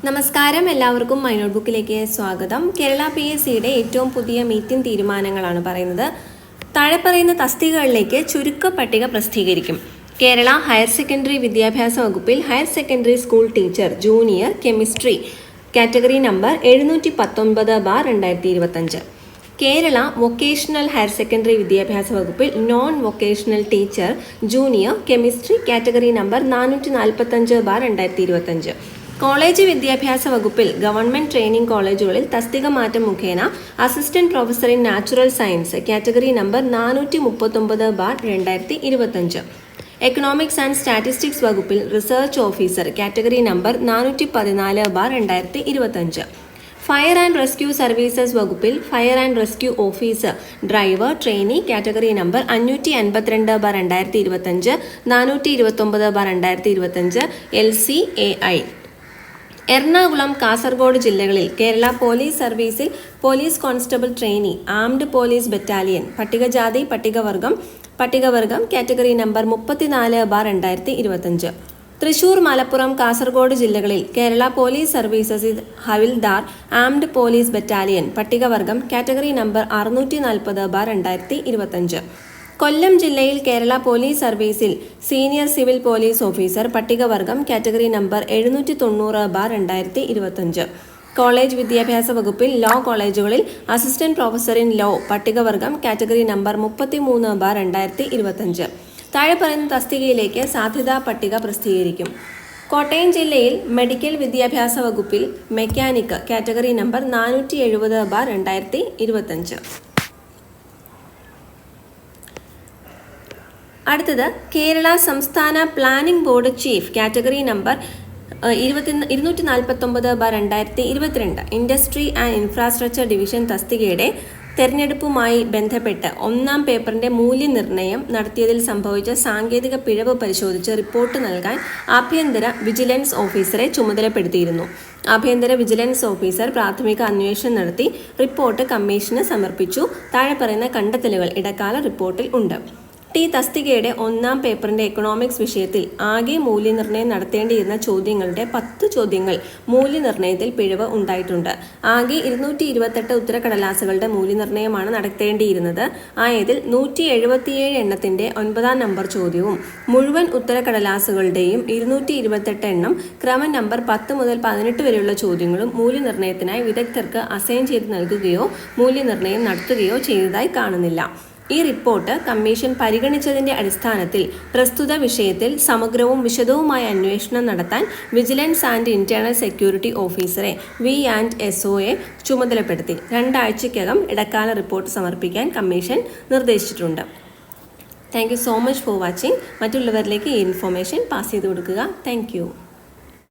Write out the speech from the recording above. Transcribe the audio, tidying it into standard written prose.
നമസ്കാരം, എല്ലാവർക്കും my not ബുക്കിലേക്ക് സ്വാഗതം. കേരള PSCയുടെ ഏറ്റവും പുതിയ മീറ്റിംഗ് തീരുമാനങ്ങളാണ് പറയുന്നത്. താഴെ പറയുന്ന തസ്തികകളിലേക്ക് ചുരുക്ക പട്ടിക പ്രസിദ്ധീകരിക്കും. കേരള ഹയർ സെക്കൻഡറി വിദ്യാഭ്യാസ വകുപ്പിൽ higher secondary school teacher junior chemistry category number 719/2025. Kerala vocational higher secondary വിദ്യാഭ്യാസ വകുപ്പിൽ non vocational teacher junior chemistry category number 445/2025. College വിദ്യാഭ്യാസ വകുപ്പിൽ ഗവൺമെന്റ് ട്രെയിനിംഗ് കോളേജുകളിൽ തസ്തിക മാറ്റം മുഖേന assistant professor in natural science category number 439/2025. Economics and statistics വകുപ്പിൽ research officer category number 414/2025. Fire and rescue services വകുപ്പിൽ fire and rescue officer driver trainee category number 552/2025, 429/2025 LCAI. Ernakulam, Kasaragod ജില്ലകളിൽ Kerala police സർവീസിൽ police constable trainee armed police battalion പട്ടികജാതി പട്ടികവർഗം category number 34/2025. Thrissur, Malappuram, Kasaragod ജില്ലകളിൽ Kerala police സർവീസസിൽ havildar armed police battalion പട്ടികവർഗം category number 640/2025. Kollam ജില്ലയിൽ Kerala police സർവീസിൽ സീനിയർ സിവിൽ പോലീസ് ഓഫീസർ പട്ടികവർഗം കാറ്റഗറി നമ്പർ 790/2025. കോളേജ് വിദ്യാഭ്യാസ വകുപ്പിൽ ലോ കോളേജുകളിൽ അസിസ്റ്റന്റ് പ്രൊഫസർ ഇൻ ലോ പട്ടികവർഗം കാറ്റഗറി നമ്പർ 33/2025. താഴെ പറയുന്ന തസ്തികയിലേക്ക് സാധ്യതാ പട്ടിക പ്രസിദ്ധീകരിക്കും. കോട്ടയം ജില്ലയിൽ മെഡിക്കൽ വിദ്യാഭ്യാസ വകുപ്പിൽ മെക്കാനിക് കാറ്റഗറി നമ്പർ 470/2025. അടുത്തത് കേരള സംസ്ഥാന planning board chief category number 249/2022. Industry and infrastructure division തസ്തികയുടെ തെരഞ്ഞെടുപ്പുമായി ബന്ധപ്പെട്ട് ഒന്നാം പേപ്പറിന്റെ മൂല്യനിർണ്ണയം നടത്തിയതിൽ സംഭവിച്ച സാങ്കേതിക പിഴവ് പരിശോധിച്ച് റിപ്പോർട്ട് നൽകാൻ ആഭ്യന്തര വിജിലൻസ് ഓഫീസറെ ചുമതലപ്പെടുത്തിയിരുന്നു. ആഭ്യന്തര വിജിലൻസ് ഓഫീസർ പ്രാഥമിക അന്വേഷണം നടത്തി റിപ്പോർട്ട് കമ്മീഷന് സമർപ്പിച്ചു. താഴെ പറയുന്ന കണ്ടെത്തലുകൾ ഇടക്കാല റിപ്പോർട്ടിൽ ഉണ്ട്. തസ്തികയുടെ ഒന്നാം പേപ്പറിന്റെ എക്കണോമിക്സ് വിഷയത്തിൽ ആകെ മൂല്യനിർണ്ണയം നടത്തേണ്ടിയിരുന്ന ചോദ്യങ്ങളുടെ 10 ചോദ്യങ്ങൾ മൂല്യനിർണ്ണയത്തിൽ പിഴവ് ഉണ്ടായിട്ടുണ്ട്. ആകെ 228 ഉത്തരക്കടലാസുകളുടെ മൂല്യനിർണ്ണയമാണ് നടത്തേണ്ടിയിരുന്നത്. ആയതിൽ 177 എണ്ണത്തിന്റെ 9ാം നമ്പർ ചോദ്യവും മുഴുവൻ ഉത്തരക്കടലാസുകളുടെയും 228 എണ്ണം ക്രമ നമ്പർ 10 മുതൽ 18 വരെയുള്ള ചോദ്യങ്ങളും മൂല്യനിർണ്ണയത്തിനായി വിദഗ്ധർക്ക് അസൈൻ ചെയ്ത് നൽകുകയോ മൂല്യനിർണ്ണയം നടത്തുകയോ ചെയ്തതായി കാണുന്നില്ല. ഈ റിപ്പോർട്ട് കമ്മീഷൻ പരിഗണിച്ചതിന്റെ അടിസ്ഥാനത്തിൽ പ്രസ്തുത വിഷയത്തിൽ സമഗ്രവും വിശദവുമായ അന്വേഷണം നടത്താൻ വിജിലൻസ് ആൻഡ് ഇന്റേണൽ സെക്യൂരിറ്റി ഓഫീസറെ V&SOയെ ചുമതലപ്പെടുത്തി 2 ആഴ്ചയ്ക്കകം ഇടക്കാല റിപ്പോർട്ട് സമർപ്പിക്കാൻ കമ്മീഷൻ നിർദ്ദേശിച്ചിട്ടുണ്ട്. Thank you so much for watching. മറ്റുള്ളവരിലേക്ക് ഈ ഇൻഫോർമേഷൻ പാസ് ചെയ്ത് കൊടുക്കുക. Thank you.